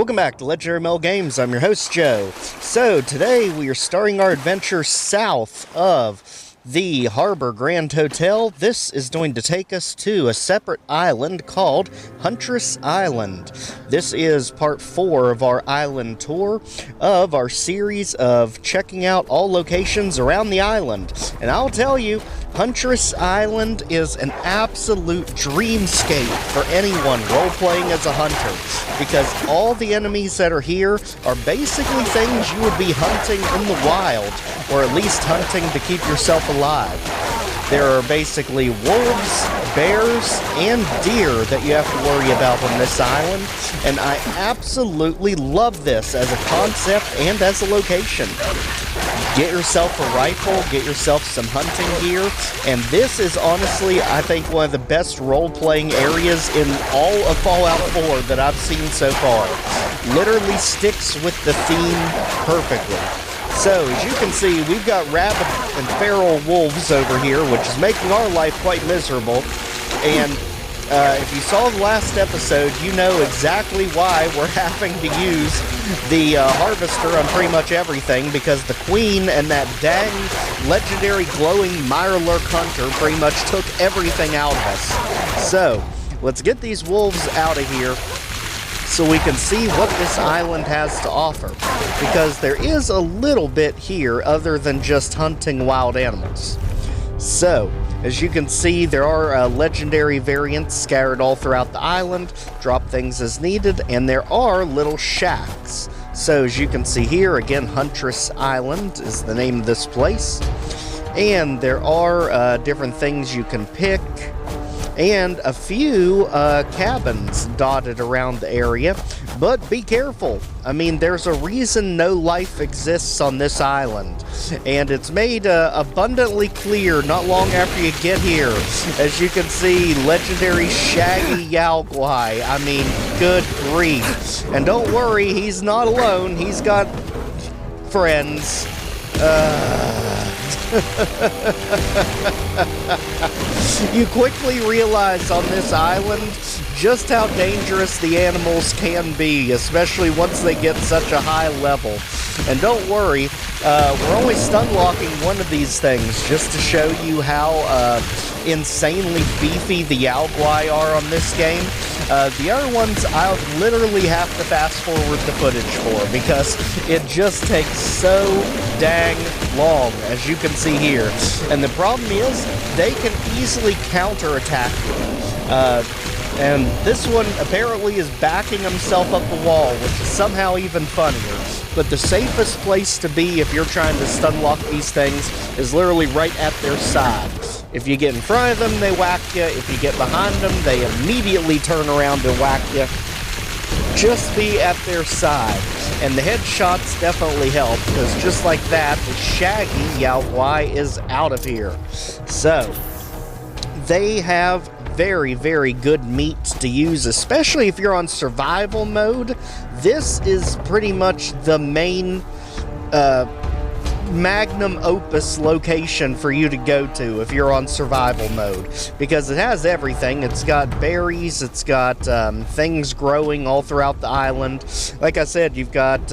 Welcome back to Legendary Mel Games. I'm your host, Joe. So, today we are starting our adventure south of the Harbor Grand Hotel. This is going to take us to a separate island called Huntress Island. This is part 4 of our island tour of our series of checking out all locations around the island. And I'll tell you, Huntress Island is an absolute dreamscape for anyone role-playing as a hunter, because all the enemies that are here are basically things you would be hunting in the wild, or at least hunting to keep yourself alive. There are basically wolves, bears, and deer that you have to worry about on this island, and I absolutely love this as a concept and as a location. Get yourself a rifle, get yourself some hunting gear, and this is honestly, I think, one of the best role-playing areas in all of Fallout 4 that I've seen so far. Literally sticks with the theme perfectly. So, as you can see, we've got rabid and feral wolves over here, which is making our life quite miserable. And if you saw the last episode, you know exactly why we're having to use the harvester on pretty much everything, because the queen and that dang legendary glowing Mirelurk hunter pretty much took everything out of us. So, let's get these wolves out of here so we can see what this island has to offer, because there is a little bit here other than just hunting wild animals. So, as you can see, there are legendary variants scattered all throughout the island, drop things as needed, and there are little shacks. So, as you can see here, again, Huntress Island is the name of this place, and there are different things you can pick, and a few cabins dotted around the area, but be careful. I mean, there's a reason no life exists on this island, and it's made abundantly clear not long after you get here. As you can see, legendary shaggy Yao-Guai. I mean, good grief. And don't worry, he's not alone. He's got friends. You quickly realize on this island just how dangerous the animals can be, especially once they get such a high level. And don't worry, we're only stun locking one of these things just to show you how insanely beefy the Yao-Guai are on this game. The other ones I'll literally have to fast forward the footage for, because it just takes so dang long, as you can see here. And the problem is, they can easily counterattack you. And this one apparently is backing himself up the wall, which is somehow even funnier. But the safest place to be if you're trying to stun lock these things is literally right at their side. If you get in front of them, they whack you. If you get behind them, they immediately turn around and whack you. Just be at their side. And the headshots definitely help, because just like that, the shaggy Yao-Guai is out of here. So, they have very, very good meat to use, especially if you're on survival mode. This is pretty much the main magnum opus location for you to go to if you're on survival mode, because it has everything. It's got berries, it's got things growing all throughout the island. Like I said, you've got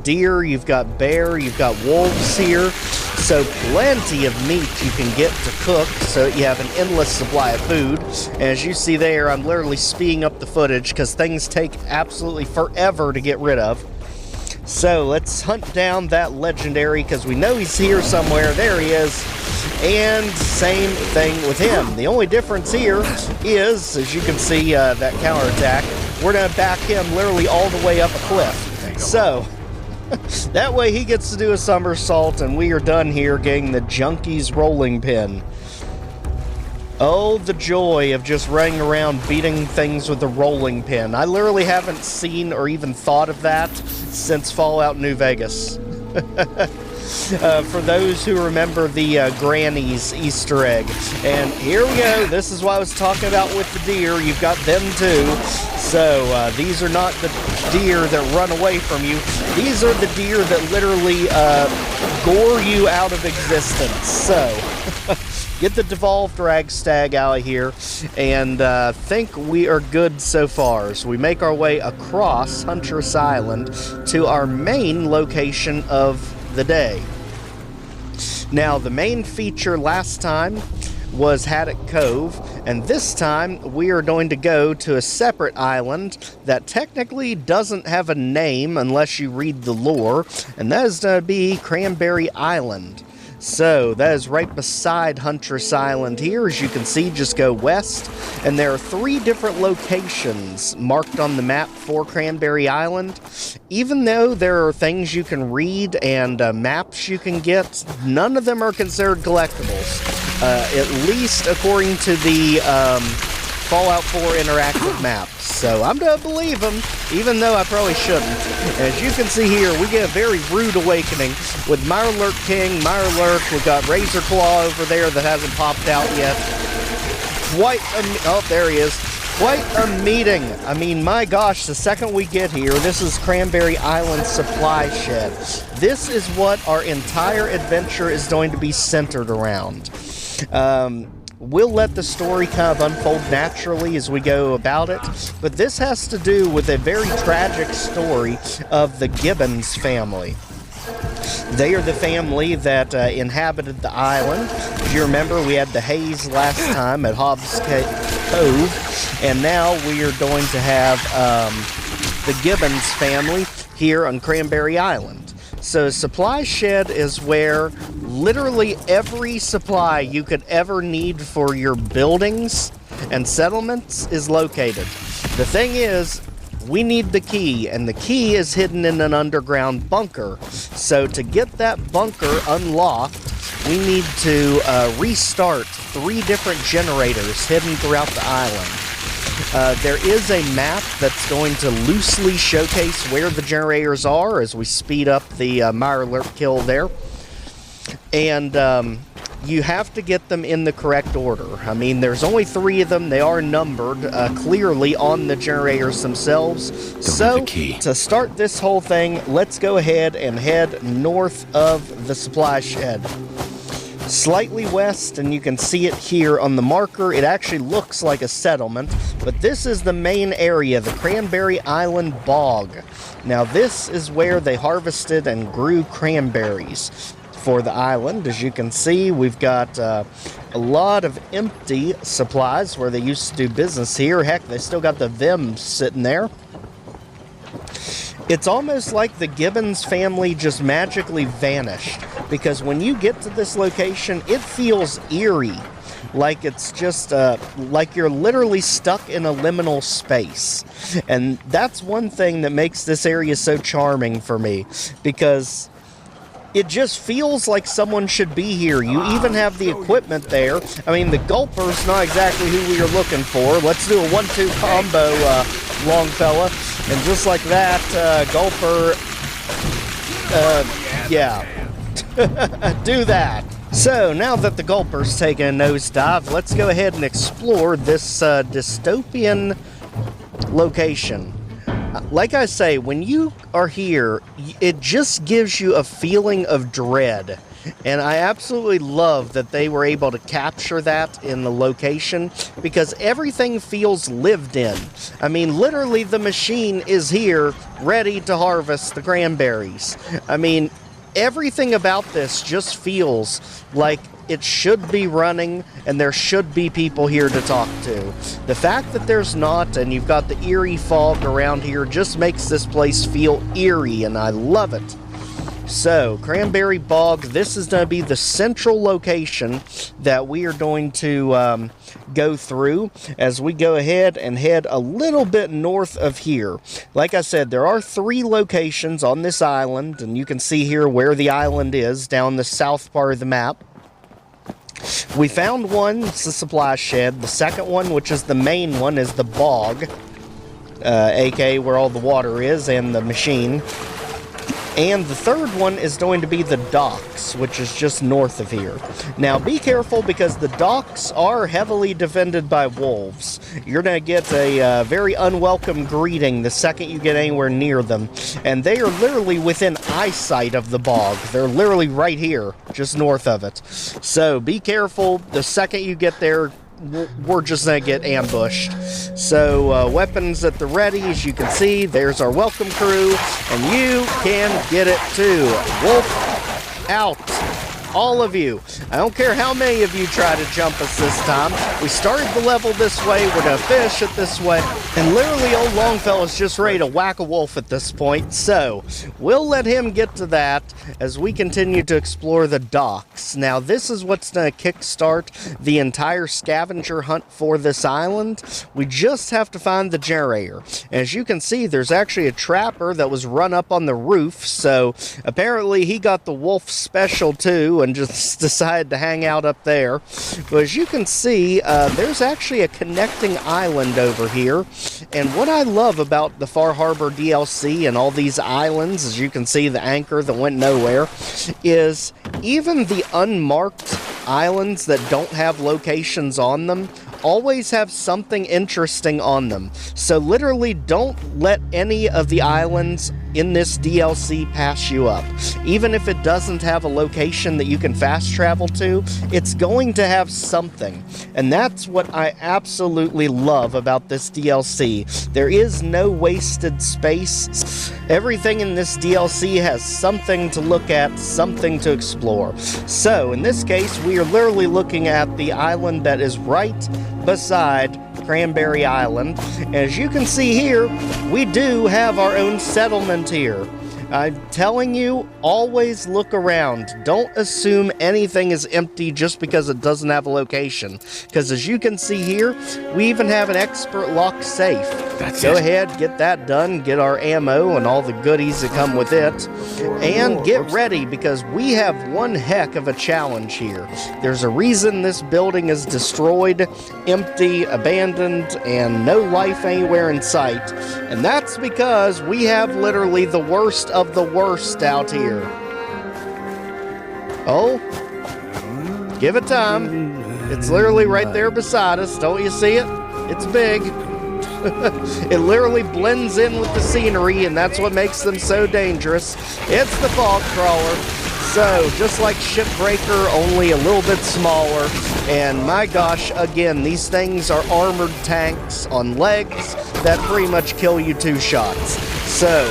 deer, you've got bear, you've got wolves here, so plenty of meat you can get to cook, so you have an endless supply of food. And as you see there, I'm literally speeding up the footage because things take absolutely forever to get rid of. So let's hunt down that legendary, because we know he's here somewhere. There he is. And same thing with him. The only difference here is, as you can see, that counterattack, we're going to back him literally all the way up a cliff. So that way he gets to do a somersault, and we are done here getting the Junkie's rolling pin. Oh, the joy of just running around beating things with a rolling pin. I literally haven't seen or even thought of that since Fallout New Vegas. For those who remember the Granny's Easter egg. And here we go. This is what I was talking about with the deer. You've got them too. So these are not the deer that run away from you. These are the deer that literally gore you out of existence. So get the devolved ragstag out of here, and think we are good so far. So we make our way across Huntress Island to our main location of the day. Now, the main feature last time was Haddock Cove, and this time we are going to go to a separate island that technically doesn't have a name unless you read the lore, and that is going to be Cranberry Island. So that is right beside Huntress Island here. As you can see, just go west, and there are 3 different locations marked on the map for Cranberry Island. Even though there are things you can read and maps you can get, none of them are considered collectibles. At least according to the Fallout 4 interactive map. So I'm going to believe them, even though I probably shouldn't. As you can see here, we get a very rude awakening with Mirelurk King, Mirelurk. We've got Razor Claw over there that hasn't popped out yet. Oh, there he is. Quite a meeting. I mean, my gosh, the second we get here, this is Cranberry Island Supply Shed. This is what our entire adventure is going to be centered around. We'll let the story kind of unfold naturally as we go about it, but this has to do with a very tragic story of the Gibbons family. They are the family that inhabited the island. If you remember, we had the haze last time at Hobbs Cove, and now we are going to have the Gibbons family here on Cranberry Island. So Supply Shed is where literally every supply you could ever need for your buildings and settlements is located. The thing is, we need the key, and the key is hidden in an underground bunker. So to get that bunker unlocked, we need to restart 3 different generators hidden throughout the island. There is a map that's going to loosely showcase where the generators are as we speed up the Mirelurk kill there. And you have to get them in the correct order. I mean, there's only 3 of them. They are numbered clearly on the generators themselves. So, to start this whole thing, let's go ahead and head north of the supply shed. Slightly west, and you can see it here on the marker. It actually looks like a settlement, but this is the main area, the Cranberry Island Bog. Now, this is where they harvested and grew cranberries for the island. As you can see, we've got a lot of empty supplies where they used to do business here. Heck, they still got the Vim sitting there. It's almost like the Gibbons family just magically vanished, because when you get to this location, it feels eerie. Like it's just, like you're literally stuck in a liminal space. And that's one thing that makes this area so charming for me, because it just feels like someone should be here. You even have the equipment there. I mean, the Gulper's not exactly who we are looking for. Let's do a 1-2 combo, Longfellow. And just like that, Gulper, yeah, do that. So, now that the Gulper's taken a nosedive, let's go ahead and explore this dystopian location. Like I say, when you are here, it just gives you a feeling of dread. And I absolutely love that they were able to capture that in the location, because everything feels lived in. I mean, literally the machine is here ready to harvest the cranberries. I mean, everything about this just feels like it should be running, and there should be people here to talk to. The fact that there's not, and you've got the eerie fog around here, just makes this place feel eerie, and I love it. So, Cranberry Bog, this is going to be the central location that we are going to go through as we go ahead and head a little bit north of here. Like I said, there are 3 locations on this island, and you can see here where the island is down the south part of the map. We found one, it's the supply shed. The second one, which is the main one, is the bog, aka where all the water is and the machine. And the third one is going to be the docks, which is just north of here. Now, be careful because the docks are heavily defended by wolves. You're going to get a very unwelcome greeting the second you get anywhere near them. And they are literally within eyesight of the bog. They're literally right here, just north of it. So be careful. The second you get there, we're just going to get ambushed. So weapons at the ready, as you can see. There's our welcome crew, and you can get it too. Wolf out. All of you. I don't care how many of you try to jump us this time. We started the level this way. We're going to finish it this way. And literally, old Longfellow is just ready to whack a wolf at this point. So we'll let him get to that as we continue to explore the docks. Now, this is what's going to kickstart the entire scavenger hunt for this island. We just have to find the generator. As you can see, there's actually a trapper that was run up on the roof. So apparently, he got the wolf special too and just decided to hang out up there. But as you can see, there's actually a connecting island over here. And what I love about the Far Harbor DLC and all these islands, as you can see the anchor that went nowhere, is even the unmarked islands that don't have locations on them always have something interesting on them. So literally don't let any of the islands in this DLC pass you up. Even if it doesn't have a location that you can fast travel to, it's going to have something. And that's what I absolutely love about this DLC. There is no wasted space. Everything in this DLC has something to look at, something to explore. So in this case, we are literally looking at the island that is right beside Cranberry Island. As you can see here, we do have our own settlement here. I'm telling you, always look around. Don't assume anything is empty just because it doesn't have a location. Because as you can see here, we even have an expert lock safe. Go ahead, get that done, get our ammo and all the goodies that come with it. And get ready because we have one heck of a challenge here. There's a reason this building is destroyed, empty, abandoned, and no life anywhere in sight. And that's because we have literally the worst of the worst out here. Oh, give it time. It's literally right there beside us. Don't you see it? It's big. It literally blends in with the scenery, and that's what makes them so dangerous. It's the fog crawler. So, just like Shipbreaker, only a little bit smaller. And my gosh, again, these things are armored tanks on legs that pretty much kill you 2 shots. So,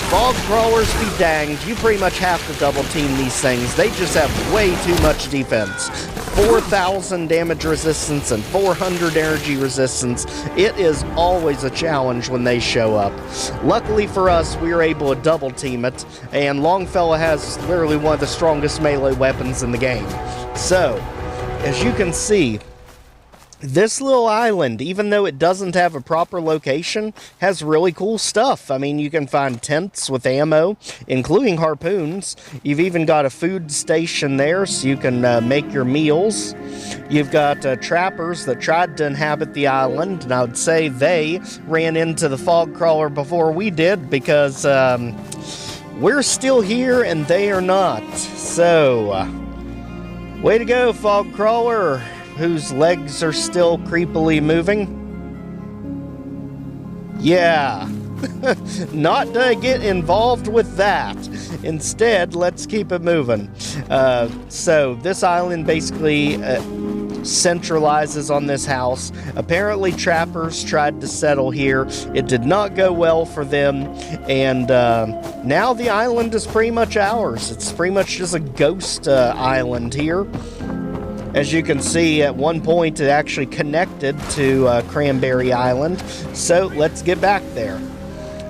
fog crawlers be danged, you pretty much have to double team these things. They just have way too much defense. 4,000 damage resistance and 400 energy resistance. It is always a challenge when they show up. Luckily for us, we were able to double team it, and Longfellow has literally one of the strongest melee weapons in the game. So, as you can see, this little island, even though it doesn't have a proper location, has really cool stuff. I mean, you can find tents with ammo, including harpoons. You've even got a food station there, so you can make your meals. You've got trappers that tried to inhabit the island, and I would say they ran into the fog crawler before we did, because we're still here and they are not. So, way to go, fog crawler, whose legs are still creepily moving. Yeah, not to get involved with that. Instead, let's keep it moving. So this island basically centralizes on this house. Apparently trappers tried to settle here. It did not go well for them, and now the island is pretty much ours. It's pretty much just a ghost island here. As you can see, at one point it actually connected to Cranberry Island, so let's get back there.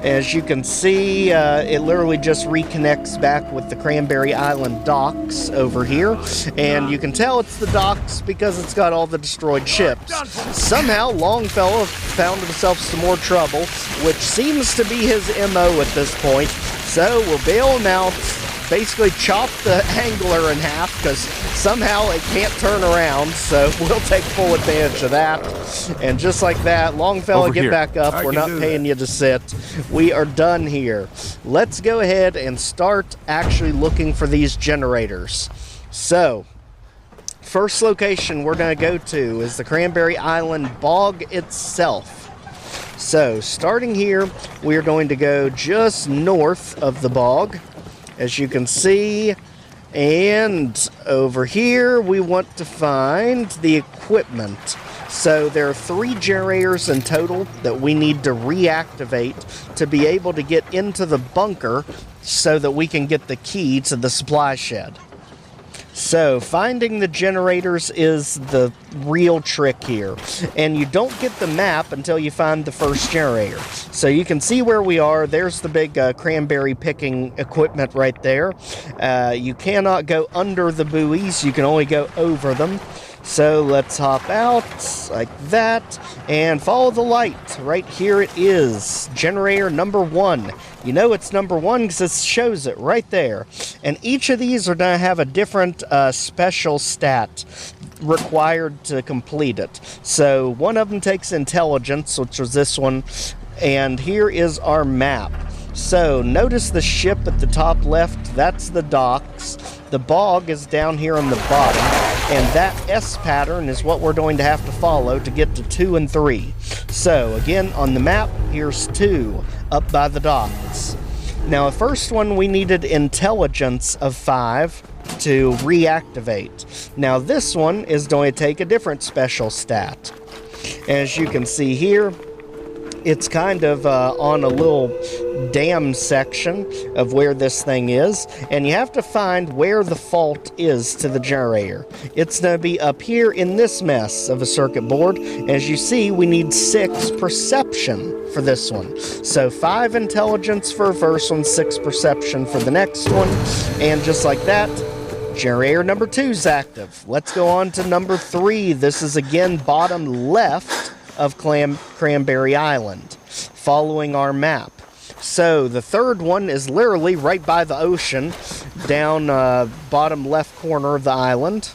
As you can see, it literally just reconnects back with the Cranberry Island docks over here, and you can tell it's the docks because it's got all the destroyed ships. Somehow, Longfellow found himself some more trouble, which seems to be his MO at this point, so we'll bail him out, basically chopped the angler in half because somehow it can't turn around, so we'll take full advantage of that. And just like that, Longfellow, get back up. We're not paying you to sit. We are done here. Let's go ahead and start actually looking for these generators. So, first location we're going to go to is the Cranberry Island bog itself. So, starting here, we are going to go just north of the bog, as you can see. And over here, we want to find the equipment. So, there are 3 generators in total that we need to reactivate to be able to get into the bunker so that we can get the key to the supply shed. So, finding the generators is the real trick here. And you don't get the map until you find the first generator. So, you can see where we are. There's the big cranberry picking equipment right there. You cannot go under the buoys. You can only go over them. So, let's hop out like that and follow the light. Right here it is. Generator number 1. You know it's number 1 because it shows it right there. And each of these are going to have a different special stat required to complete it. So one of them takes intelligence, which was this one. And here is our map. So notice the ship at the top left, that's the docks. The bog is down here on the bottom. And that S pattern is what we're going to have to follow to get to 2 and 3. So again, on the map, here's 2 up by the docks. Now, the first one we needed intelligence of 5 to reactivate. Now, this one is going to take a different special stat. As you can see here, it's kind of on a little dam section of where this thing is, and you have to find where the fault is to the generator. It's going to be up here in this mess of a circuit board. As you see, we need 6 perception for this one. So 5 intelligence for the first one, 6 perception for the next one, and just like that, generator number 2 is active. Let's go on to number 3. This is again bottom left of Cranberry Island, following our map. So the third one is literally right by the ocean, down bottom left corner of the island.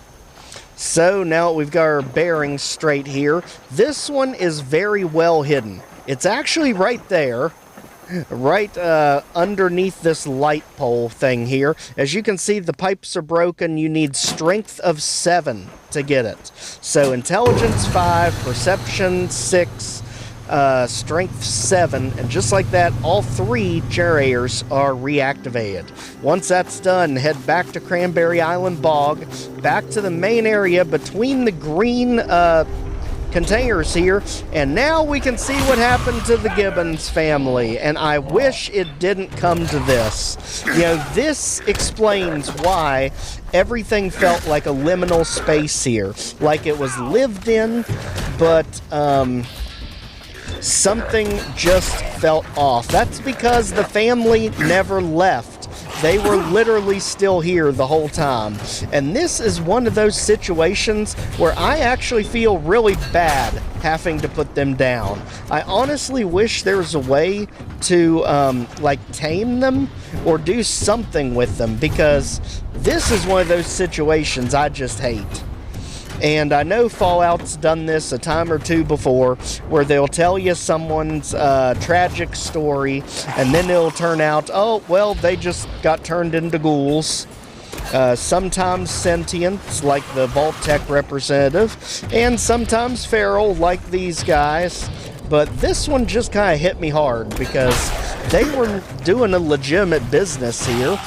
So now we've got our bearings straight here. This one is very well hidden. It's actually right there, right underneath this light pole thing here. As you can see, the pipes are broken. You need strength of 7 to get it. So intelligence 5, perception 6, strength 7, and just like that, all 3 generators are reactivated. Once that's done, head back to Cranberry Island Bog, back to the main area between the green containers here, and now we can see what happened to the Gibbons family, and I wish it didn't come to this. You know, this explains why everything felt like a liminal space here, like it was lived in, but something just felt off. That's because the family never left. They were literally still here the whole time. And this is one of those situations where I actually feel really bad having to put them down. I honestly wish there was a way to, like, tame them or do something with them, because this is one of those situations I just hate. And I know Fallout's done this a time or 2 before, where they'll tell you someone's tragic story, and then it'll turn out, oh, well, they just got turned into ghouls. Sometimes sentient, like the Vault-Tec representative, and sometimes feral, like these guys. But this one just kind of hit me hard, because they were doing a legitimate business here.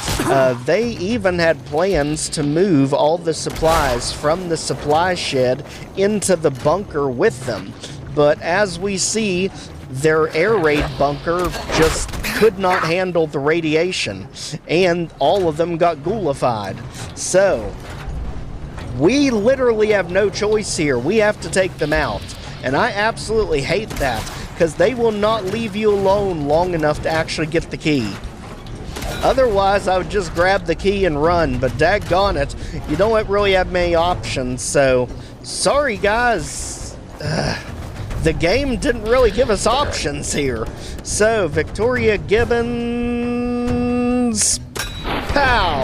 They even had plans to move all the supplies from the supply shed into the bunker with them. But as we see, their air raid bunker just could not handle the radiation, and all of them got ghoulified. So, we literally have no choice here. We have to take them out. And I absolutely hate that, because they will not leave you alone long enough to actually get the key. Otherwise, I would just grab the key and run, but daggone it, you don't really have many options, so sorry guys. The game didn't really give us options here. So, Victoria Gibbons, pow!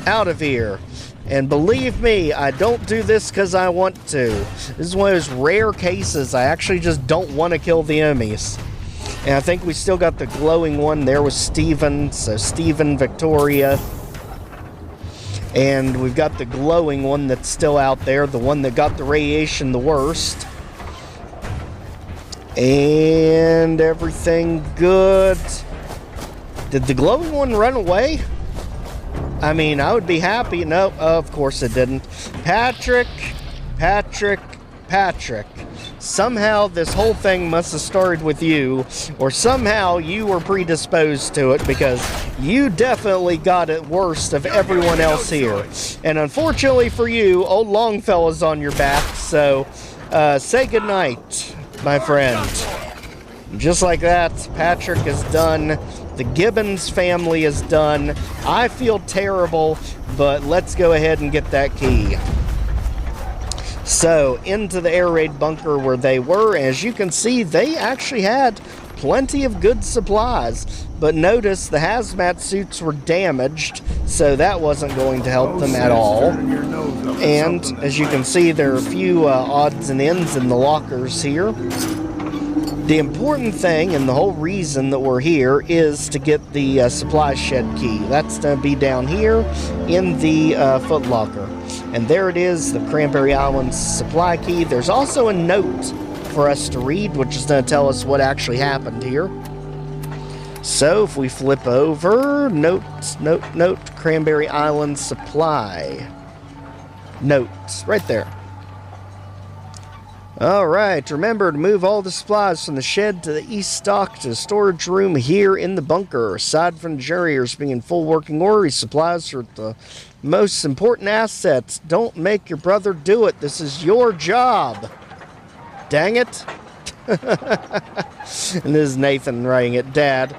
out of here. And believe me, I don't do this because I want to. This is one of those rare cases I actually just don't want to kill the enemies. And I think we still got the glowing one there with Steven. So Steven, Victoria. And we've got the glowing one that's still out there. The one that got the radiation the worst. And everything good. Did the glowing one run away? I mean, I would be happy. No, of course it didn't. Patrick. Somehow this whole thing must have started with you, or somehow you were predisposed to it, because you definitely got it worst of everyone else here. And unfortunately for you, old Longfellow's on your back, so say goodnight, my friend. Just like that, Patrick is done. The Gibbons family is done. I feel terrible, but let's go ahead and get that key. So, into the air raid bunker where they were. As you can see, they actually had plenty of good supplies. But notice the hazmat suits were damaged, so that wasn't going to help them at all. And as you can see, there are a few odds and ends in the lockers here. The important thing, and the whole reason that we're here, is to get the supply shed key. That's going to be down here in the Foot Locker. And there it is, the Cranberry Island supply key. There's also a note for us to read, which is going to tell us what actually happened here. So if we flip over, note, Cranberry Island supply. Notes, right there. Alright, remember to move all the supplies from the shed to the east stock to the storage room here in the bunker. Aside from the generators being in full working order, these supplies are the most important assets. Don't make your brother do it. This is your job. Dang it. And this is Nathan writing it. Dad,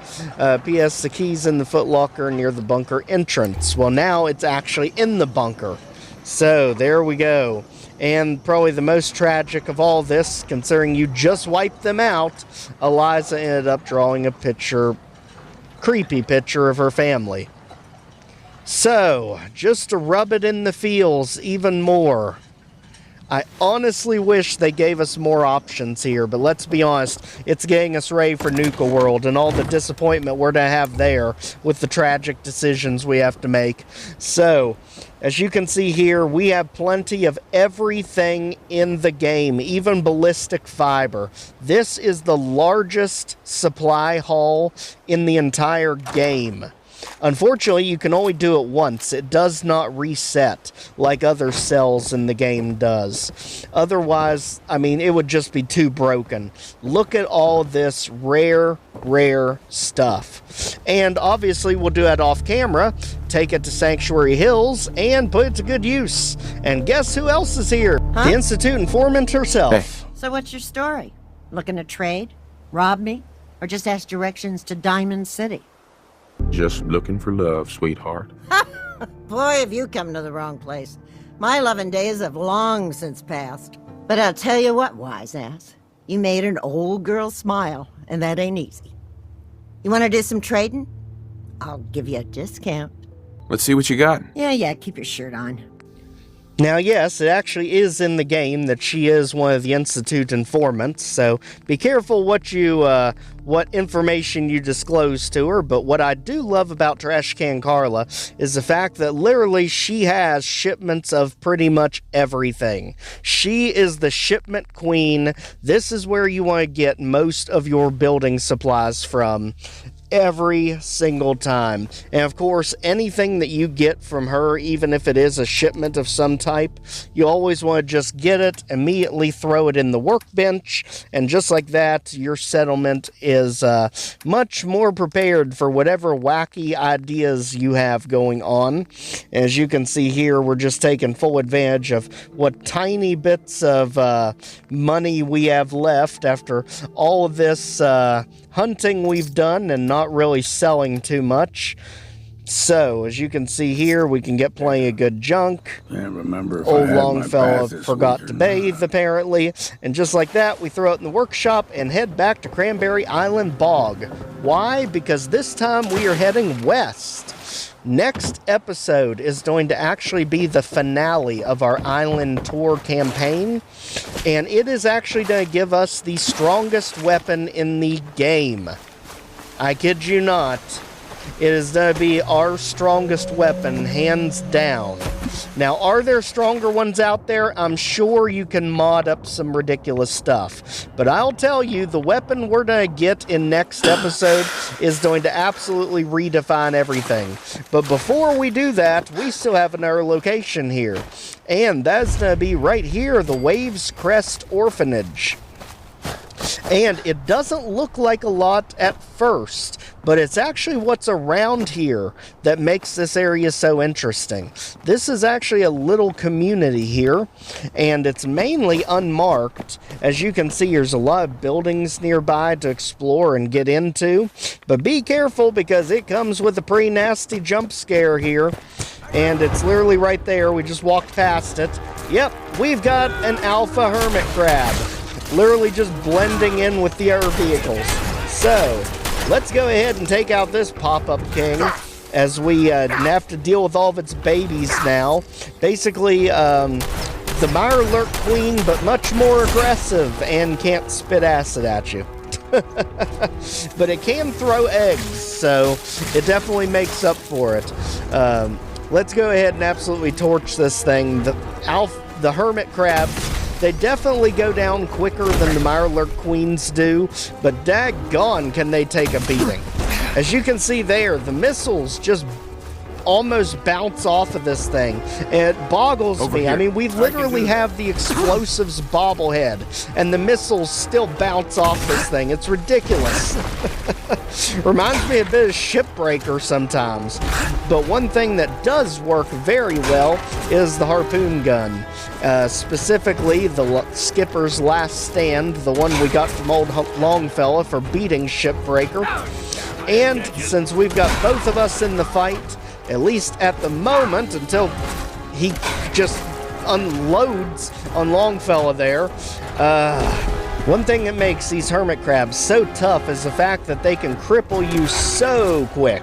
P.S. the key's in the Foot Locker near the bunker entrance. Well, now it's actually in the bunker. So, there we go. And probably the most tragic of all this, considering you just wiped them out, Eliza ended up drawing a picture, creepy picture of her family. So, just to rub it in the feels even more, I honestly wish they gave us more options here, but let's be honest, it's getting us ready for Nuka World and all the disappointment we're going to have there with the tragic decisions we have to make. So, as you can see here, we have plenty of everything in the game, even ballistic fiber. This is the largest supply haul in the entire game. Unfortunately, you can only do it once. It does not reset like other cells in the game does. Otherwise, I mean, it would just be too broken. Look at all this rare stuff. And obviously, we'll do that off camera, take it to Sanctuary Hills, and put it to good use. And guess who else is here? Huh? The Institute informant herself. Hey. So what's your story? Looking to trade? Rob me? Or just ask directions to Diamond City? Just looking for love, sweetheart. Boy, have you come to the wrong place. My loving days have long since passed. But I'll tell you what, wise ass. You made an old girl smile, and that ain't easy. You want to do some trading? I'll give you a discount. Let's see what you got. Yeah, keep your shirt on. Now, yes, it actually is in the game that she is one of the Institute informants, so be careful what information you disclose to her. But what I do love about Trash Can Carla is the fact that literally she has shipments of pretty much everything. She is the shipment queen. This is where you want to get most of your building supplies from. Every single time. And of course, anything that you get from her, even if it is a shipment of some type, you always want to just get it, immediately throw it in the workbench, and just like that, your settlement is much more prepared for whatever wacky ideas you have going on. As you can see here, we're just taking full advantage of what tiny bits of money we have left after all of this hunting we've done and not really selling too much. So, as you can see here, we can get plenty of good junk. Can't remember if Old I had Longfellow my bath forgot this to week or bathe, not. apparently. And just like that, we throw it in the workshop and head back to Cranberry Island Bog. Why? Because this time we are heading west. Next episode is going to actually be the finale of our island tour campaign, and it is actually going to give us the strongest weapon in the game. I kid you not. It is going to be our strongest weapon, hands down. Now, are there stronger ones out there? I'm sure you can mod up some ridiculous stuff. But I'll tell you, the weapon we're going to get in next episode is going to absolutely redefine everything. But before we do that, we still have another location here. And that's going to be right here, the Waves Crest Orphanage. And it doesn't look like a lot at first, but it's actually what's around here that makes this area so interesting. This is actually a little community here, and it's mainly unmarked. As you can see, there's a lot of buildings nearby to explore and get into, but be careful because it comes with a pretty nasty jump scare here, and it's literally right there. We just walked past it. Yep, we've got an alpha hermit crab. Literally just blending in with the other vehicles. So, let's go ahead and take out this pop-up king as we have to deal with all of its babies now. Basically, the Mire Lurk Queen, but much more aggressive and can't spit acid at you. But it can throw eggs, so it definitely makes up for it. Let's go ahead and absolutely torch this thing. The hermit crab, they definitely go down quicker than the Mire Lurk Queens do, but daggone can they take a beating. As you can see there, the missiles just almost bounce off of this thing. It boggles me. Here. I mean, we literally have the explosives bobblehead, and the missiles still bounce off this thing. It's ridiculous. Reminds me a bit of Shipbreaker sometimes. But one thing that does work very well is the harpoon gun. Specifically, the Skipper's Last Stand, the one we got from old Longfellow for beating Shipbreaker. And since we've got both of us in the fight, at least at the moment, until he just unloads on Longfellow there, one thing that makes these hermit crabs so tough is the fact that they can cripple you so quick.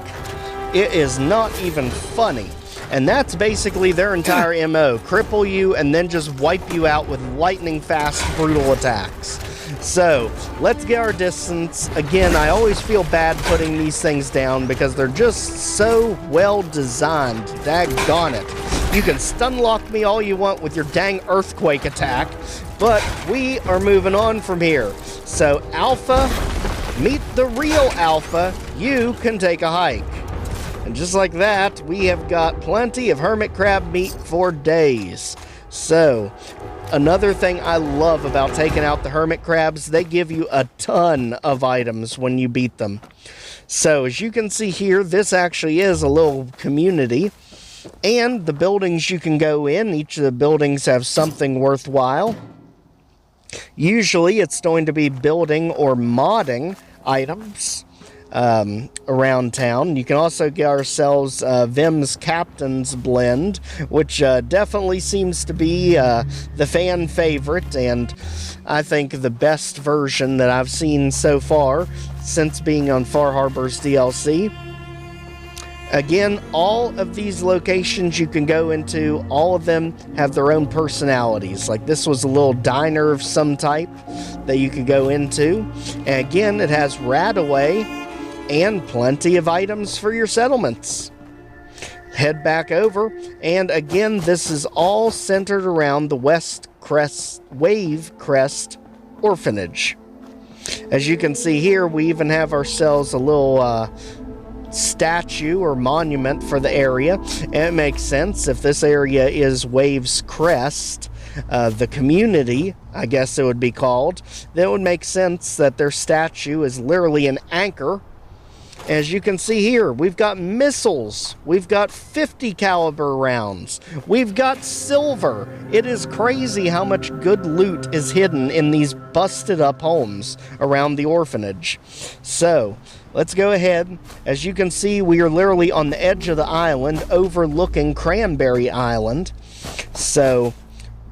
It is not even funny. And that's basically their entire MO. Cripple you and then just wipe you out with lightning fast, brutal attacks. So, let's get our distance. Again, I always feel bad putting these things down because they're just so well designed. Daggone it. You can stun lock me all you want with your dang earthquake attack, but we are moving on from here. So, Alpha, meet the real Alpha. You can take a hike. And just like that, we have got plenty of hermit crab meat for days. So, another thing I love about taking out the hermit crabs, they give you a ton of items when you beat them. So, as you can see here, this actually is a little community. And the buildings you can go in, each of the buildings have something worthwhile. Usually, it's going to be building or modding items around town. You can also get ourselves Vim's Captain's Blend, which definitely seems to be the fan favorite, and I think the best version that I've seen so far since being on Far Harbor's DLC. Again, all of these locations you can go into, all of them have their own personalities. Like this was a little diner of some type that you could go into. And again, it has Radaway and plenty of items for your settlements. Head back over, and again, this is all centered around the Wave Crest Orphanage. As you can see here, we even have ourselves a little statue or monument for the area, and it makes sense if this area is Wave's Crest, the community, I guess it would be called, then it would make sense that their statue is literally an anchor. As you can see here, we've got missiles, we've got 50 caliber rounds, we've got silver. It is crazy how much good loot is hidden in these busted up homes around the orphanage. So, let's go ahead. As you can see, we are literally on the edge of the island overlooking Cranberry Island. So,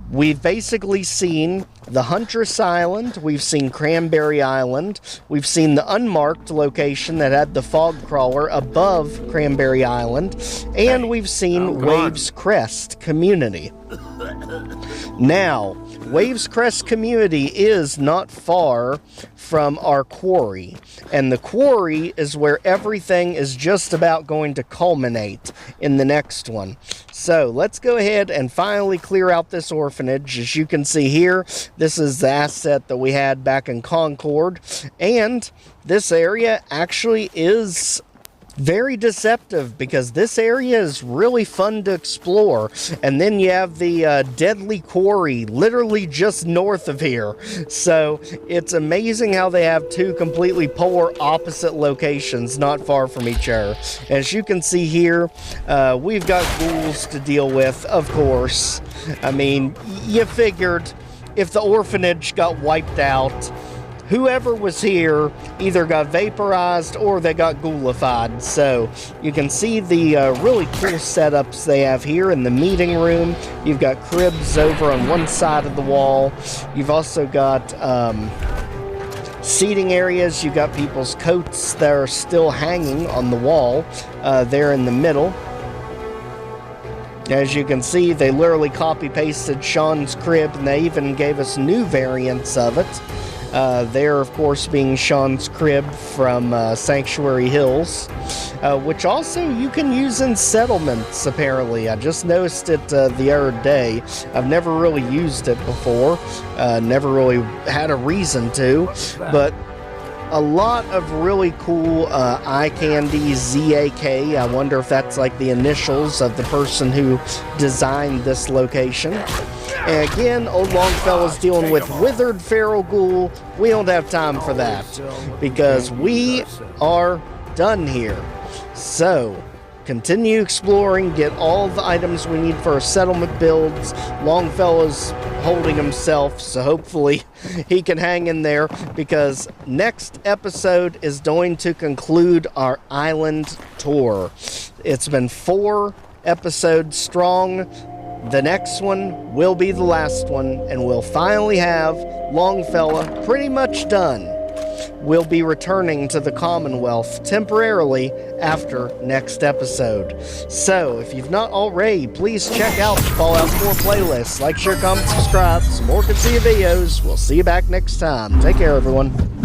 we've basically seen the Huntress Island, we've seen Cranberry Island, we've seen the unmarked location that had the fog crawler above Cranberry Island, and we've seen Waves Crest Community. Now, Waves Crest Community is not far from our quarry, and the quarry is where everything is just about going to culminate in the next one. So let's go ahead and finally clear out this orphanage. As you can see here, this is the asset that we had back in Concord, and this area actually is very deceptive because this area is really fun to explore. And then you have the deadly quarry literally just north of here. So it's amazing how they have two completely polar opposite locations not far from each other. As you can see here, we've got ghouls to deal with, of course. I mean, you figured if the orphanage got wiped out, whoever was here either got vaporized or they got ghoulified. So you can see the really cool setups they have here in the meeting room. You've got cribs over on one side of the wall. You've also got seating areas. You've got people's coats that are still hanging on the wall there in the middle. As you can see, they literally copy-pasted Sean's crib, and they even gave us new variants of it. There, of course, being Sean's crib from Sanctuary Hills, which also you can use in settlements, apparently. I just noticed it the other day. I've never really used it before, never really had a reason to, but a lot of really cool eye candy, ZAK. I wonder if that's like the initials of the person who designed this location. And again, old Longfellow's dealing with withered feral ghoul. We don't have time for that because we are done here. So, continue exploring, get all the items we need for our settlement builds. Longfellow's holding himself, so hopefully he can hang in there, because next episode is going to conclude our island tour. It's been 4 episodes strong. The next one will be the last one, and we'll finally have Longfellow pretty much done. We'll be returning to the Commonwealth temporarily after next episode. So, if you've not already, please check out the Fallout 4 playlist. Like, share, comment, subscribe. Some more Could See videos. We'll see you back next time. Take care, everyone.